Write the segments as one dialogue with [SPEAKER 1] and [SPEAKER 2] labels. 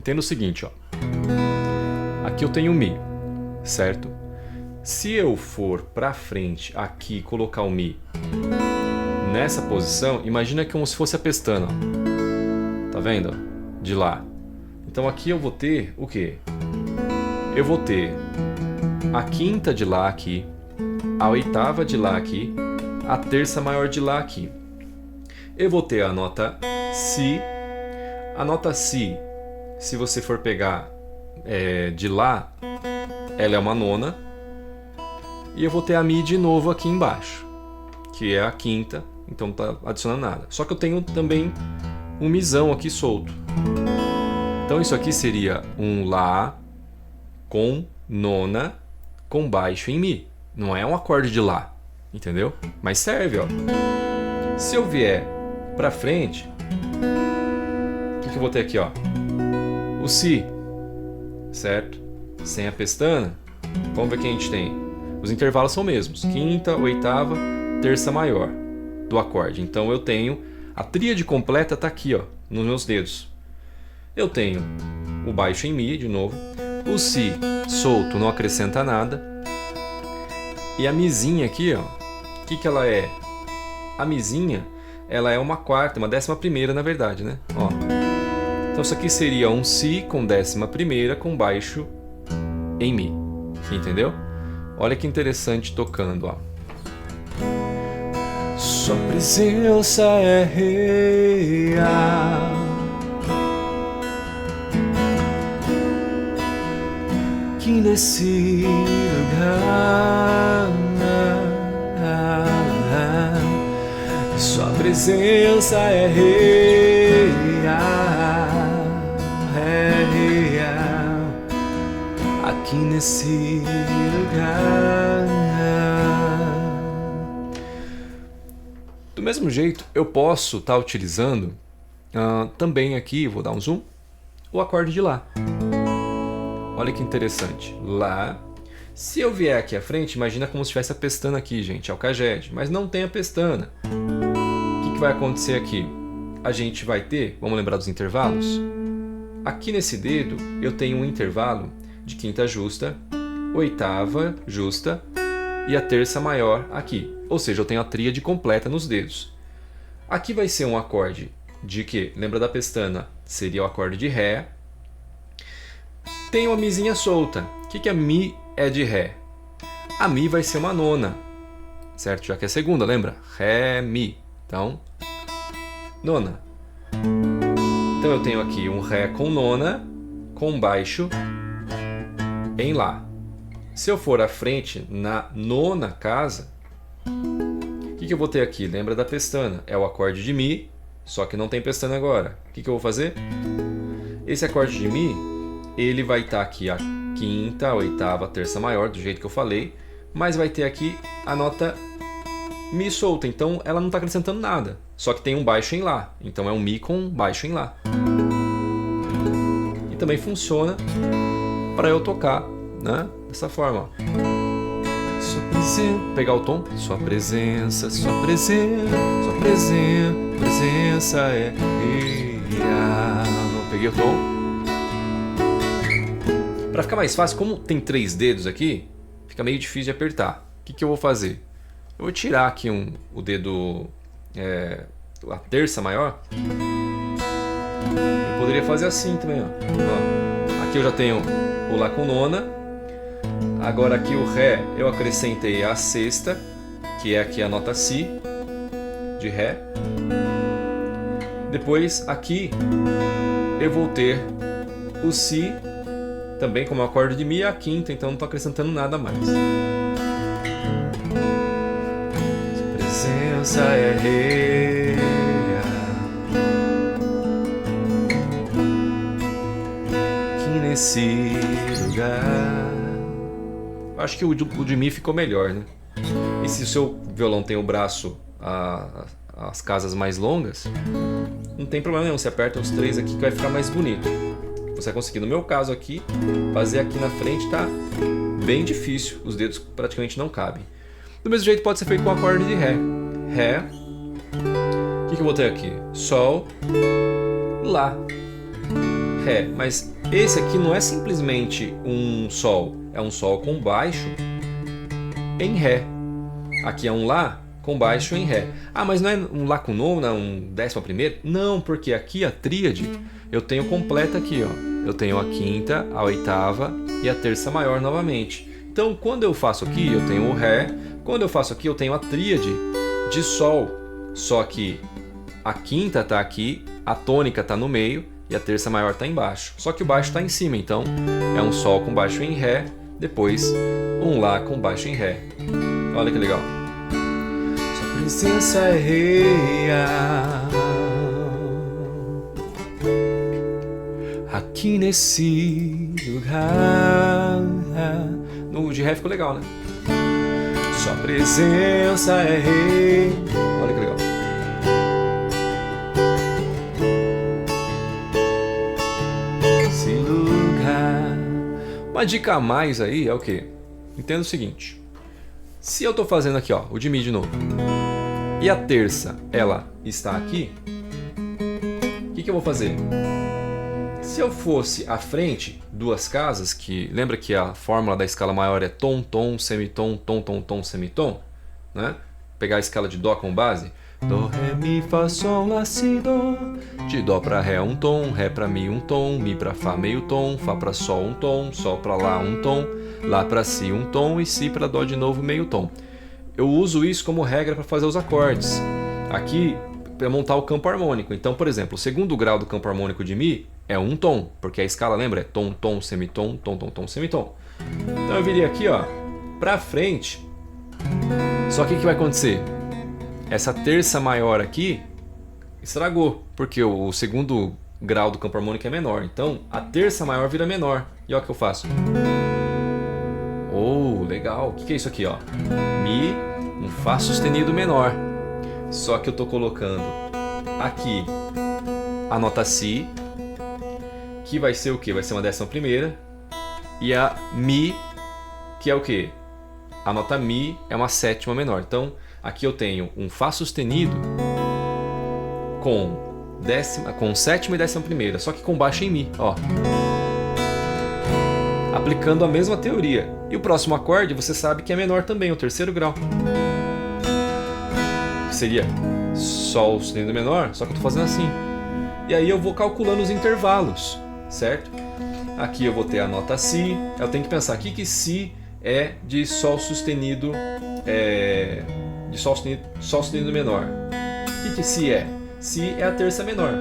[SPEAKER 1] Entenda o seguinte, ó. Aqui eu tenho Mi, certo? Se eu for para frente aqui e colocar o Mi nessa posição, imagina como se fosse a pestana, ó. Tá vendo? De Lá. Então aqui eu vou ter o quê? Eu vou ter a quinta de Lá aqui, a oitava de Lá aqui, a terça maior de Lá aqui. Eu vou ter a nota Si. A nota Si, se você for pegar de Lá, ela é uma nona. E eu vou ter a Mi de novo aqui embaixo, que é a quinta, então não está adicionando nada. Só que eu tenho também um Mizão aqui solto. Então isso aqui seria um Lá com nona com baixo em Mi. Não é um acorde de Lá, entendeu? Mas serve, ó. Se eu vier para frente, o que eu vou ter aqui, ó? O Si, certo? Sem a pestana. Vamos ver o que a gente tem. Os intervalos são mesmos, quinta, oitava, terça maior do acorde. Então eu tenho a tríade completa, tá aqui, ó, nos meus dedos. Eu tenho o baixo em Mi de novo, o Si solto não acrescenta nada, e a Mizinha aqui, ó, o que ela é? A Mizinha, ela é uma quarta, uma 11ª na verdade, né? Ó. Então isso aqui seria um Si com 11ª com baixo em Mi, entendeu? Olha que interessante tocando, ó. Sua presença é real, que nesse lugar sua presença é real, aqui nesse lugar. Do mesmo jeito, eu posso estar utilizando também aqui, vou dar um zoom, o acorde de Lá. Olha que interessante. Lá. Se eu vier aqui à frente, imagina como se tivesse a pestana aqui, gente, Alcaged, mas não tem a pestana. O que vai acontecer aqui? A gente vai ter, vamos lembrar dos intervalos? Aqui nesse dedo eu tenho um intervalo de quinta justa, oitava justa e a terça maior aqui. Ou seja, eu tenho a tríade completa nos dedos. Aqui vai ser um acorde de que? Lembra da pestana? Seria o acorde de Ré. Tem uma Mizinha solta. O que a Mi é de Ré? A Mi vai ser uma nona, certo? Já que é segunda, lembra? Ré, Mi. Então, nona. Então eu tenho aqui um Ré com nona, com baixo em Lá. Se eu for à frente na nona casa, o que eu vou ter aqui? Lembra da pestana? É o acorde de Mi, só que não tem pestana agora. O que eu vou fazer? Esse acorde de Mi, ele vai estar aqui a quinta, a oitava, a terça maior, do jeito que eu falei, mas vai ter aqui a nota Mi solta, então ela não está acrescentando nada, só que tem um baixo em Lá, então é um Mi com baixo em Lá. E também funciona para eu tocar, né? Dessa forma, ó. Sua presença, pegar o tom, sua presença é real. Não peguei o tom. Para ficar mais fácil, como tem 3 dedos aqui, fica meio difícil de apertar. O que eu vou fazer? Eu vou tirar aqui o dedo, a terça maior. Eu poderia fazer assim também, ó. Aqui eu já tenho o Lá com nona. Agora aqui o Ré eu acrescentei a sexta, que é aqui a nota Si de Ré. Depois aqui eu vou ter o Si também como acorde de Mi, a quinta, então não estou acrescentando nada mais. Sua presença é real, aqui nesse lugar. Acho que o de Mi ficou melhor, né? E se o seu violão tem o braço, as casas mais longas, não tem problema nenhum, você aperta os 3 aqui que vai ficar mais bonito. Você vai conseguir, no meu caso aqui, fazer aqui na frente tá bem difícil, os dedos praticamente não cabem. Do mesmo jeito pode ser feito com o acorde de Ré. Ré, o que eu vou ter aqui? Sol, Lá, Ré, mas esse aqui não é simplesmente um Sol, é um Sol com baixo em Ré. Aqui é um Lá com baixo em Ré. Ah, mas não é um Lá com nona, um 11º? Não, porque aqui a tríade eu tenho completa aqui, ó. Eu tenho a quinta, a oitava e a terça maior novamente. Então, quando eu faço aqui, eu tenho o Ré. Quando eu faço aqui, eu tenho a tríade de Sol. Só que a quinta está aqui, a tônica está no meio e a terça maior está embaixo. Só que o baixo está em cima, então é um Sol com baixo em Ré, depois um Lá com baixo em Ré. Olha que legal. Sua presença é real aqui nesse lugar. No de Ré ficou legal, né? Sua presença é rei. Olha que legal. Esse lugar. Uma dica a mais aí é o quê? Entenda o seguinte. Se eu tô fazendo aqui, ó, o de Mi de novo, e a terça, ela está aqui, o que eu vou fazer? Se eu fosse à frente, duas casas, que lembra que a fórmula da escala maior é tom, tom, semitom, tom, tom, tom, semitom, né? Pegar a escala de Dó com base, Dó, Ré, Mi, Fá, Sol, Lá, Si, Dó. De Dó para Ré um tom, Ré para Mi um tom, Mi para Fá meio tom, Fá para Sol um tom, Sol para Lá um tom, Lá para Si um tom e Si para Dó de novo meio tom. Eu uso isso como regra para fazer os acordes. Aqui, para montar o campo harmônico. Então, por exemplo, o segundo grau do campo harmônico de Mi é um tom, porque a escala, lembra? É tom, tom, semitom, tom, tom, tom, semitom. Então eu viria aqui, ó, pra frente. Só que o que vai acontecer? Essa terça maior aqui estragou, porque o segundo grau do campo harmônico é menor. Então a terça maior vira menor. E olha o que eu faço. Oh, legal. O que é isso aqui, ó? Mi, um Fá sustenido menor. Só que eu tô colocando aqui a nota Si, que vai ser o que? Vai ser uma 11ª. E a Mi, que é o que? A nota Mi é uma 7ª menor. Então, aqui eu tenho um Fá sustenido com 7ª e 11ª, só que com baixo em Mi, ó. Aplicando a mesma teoria. E o próximo acorde, você sabe que é menor também, o terceiro grau. Que seria Sol sustenido menor, só que eu estou fazendo assim. E aí eu vou calculando os intervalos, certo? Aqui eu vou ter a nota Si. Eu tenho que pensar aqui que Si é de Sol sustenido, Sol sustenido menor. O que Si é? Si é a terça menor.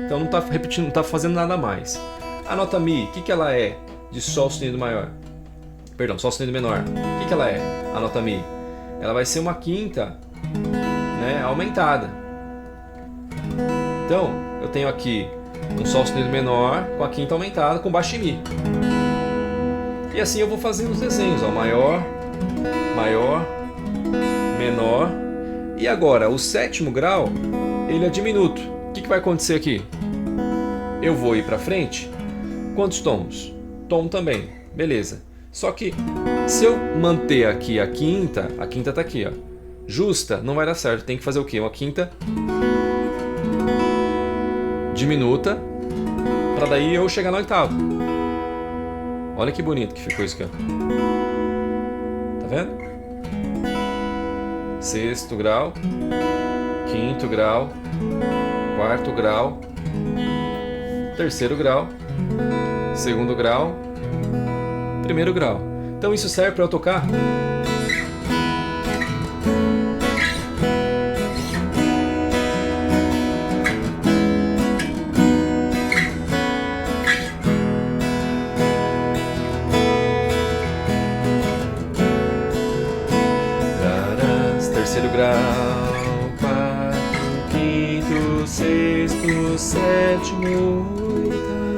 [SPEAKER 1] Então não está repetindo, não está fazendo nada mais. A nota Mi, o que ela é de Sol sustenido maior? Perdão, Sol sustenido menor. O que ela é? A nota Mi. Ela vai ser uma quinta, né, aumentada. Então, eu tenho aqui um Sol sustenido menor com a quinta aumentada com baixo em Mi. E assim eu vou fazendo os desenhos, ó, maior, maior, menor. E agora, o sétimo grau, ele é diminuto. O que vai acontecer aqui? Eu vou ir para frente. Quantos tons? Tom também, beleza. Só que se eu manter aqui a quinta tá aqui, ó, justa, não vai dar certo. Tem que fazer o quê? Uma quinta diminuta, para daí eu chegar no oitavo. Olha que bonito que ficou isso aqui, ó. Tá vendo? Sexto grau, quinto grau, quarto grau, terceiro grau, segundo grau, primeiro grau. Então isso serve para eu tocar terceiro grau, quarto, quinto, sexto, sétimo, oitavo.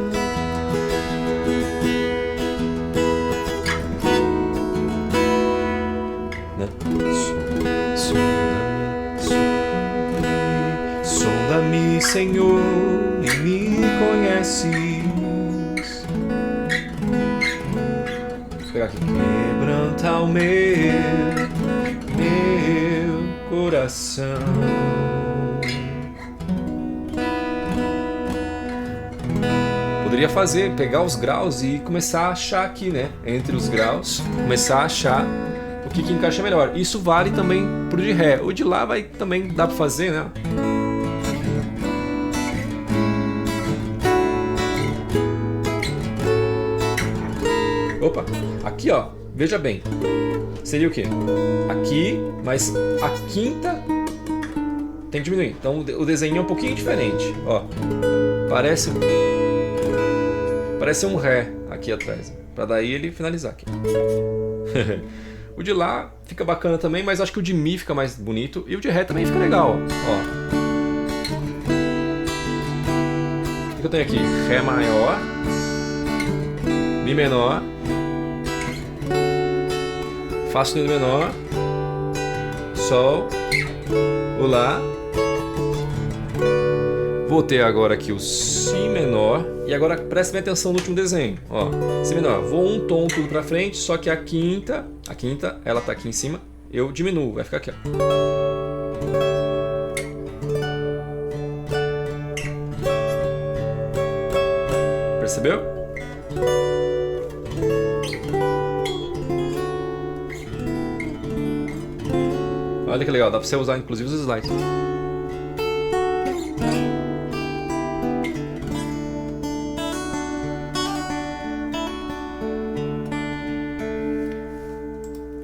[SPEAKER 1] Sonda-me, Senhor, e me conheces. Vou pegar aqui. Quebranta o meu coração. poderia fazer, pegar os graus e começar a achar aqui, né? Entre os graus, começar a achar o que encaixa melhor. Isso vale também pro de Ré. O de Lá vai também dá para fazer, né? Opa, aqui ó, veja bem, seria o quê? Aqui, mas a quinta tem que diminuir. Então o desenho é um pouquinho diferente, ó. Parece um Ré aqui atrás, para daí ele finalizar aqui. O de Lá fica bacana também, mas acho que o de Mi fica mais bonito e o de Ré também fica legal, ó. O que eu tenho aqui? Ré maior, Mi menor, Fá sustenido menor, Sol, o Lá. Vou ter agora aqui o Si menor. E agora preste bem atenção no último desenho. Ó, Si menor. Vou um tom tudo pra frente, só que a quinta, ela tá aqui em cima, eu diminuo, vai ficar aqui, ó. Percebeu? Olha que legal, dá pra você usar inclusive os slides.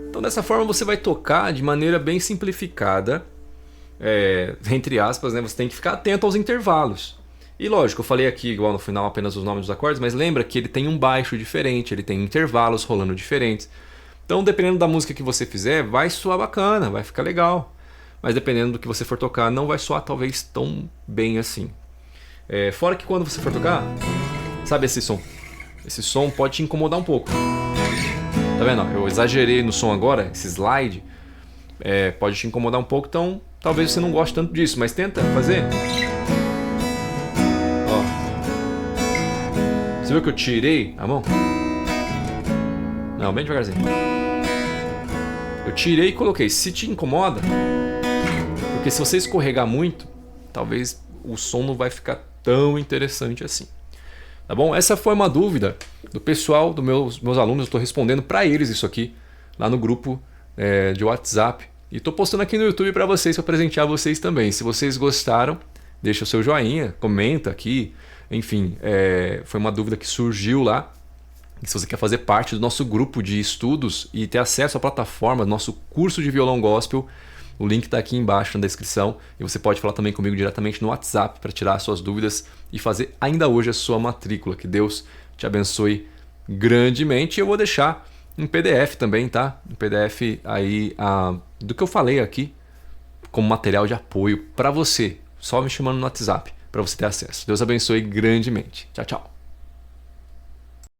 [SPEAKER 1] Então dessa forma você vai tocar de maneira bem simplificada, entre aspas, né? Você tem que ficar atento aos intervalos. E lógico, eu falei aqui igual no final apenas os nomes dos acordes, mas lembra que ele tem um baixo diferente, ele tem intervalos rolando diferentes. Então, dependendo da música que você fizer, vai soar bacana, vai ficar legal. Mas dependendo do que você for tocar, não vai soar talvez tão bem assim. Fora que quando você for tocar, sabe esse som? Esse som pode te incomodar um pouco. Tá vendo? Eu exagerei no som agora, esse slide. Pode te incomodar um pouco, então talvez você não goste tanto disso. Mas tenta fazer. Ó. Você viu que eu tirei a mão? Não, bem devagarzinho. Eu tirei e coloquei. Se te incomoda, porque se você escorregar muito, talvez o som não vai ficar tão interessante assim. Tá bom? Essa foi uma dúvida do pessoal, dos meus alunos. Eu estou respondendo para eles isso aqui, lá no grupo de WhatsApp. E estou postando aqui no YouTube para vocês, para presentear vocês também. Se vocês gostaram, deixa o seu joinha, comenta aqui. Enfim, foi uma dúvida que surgiu lá. E se você quer fazer parte do nosso grupo de estudos e ter acesso à plataforma do nosso curso de violão gospel, o link está aqui embaixo na descrição. E você pode falar também comigo diretamente no WhatsApp para tirar as suas dúvidas e fazer ainda hoje a sua matrícula. Que Deus te abençoe grandemente. E eu vou deixar um PDF também, tá? Um PDF aí do que eu falei aqui como material de apoio para você. Só me chamando no WhatsApp para você ter acesso. Deus abençoe grandemente. Tchau, tchau.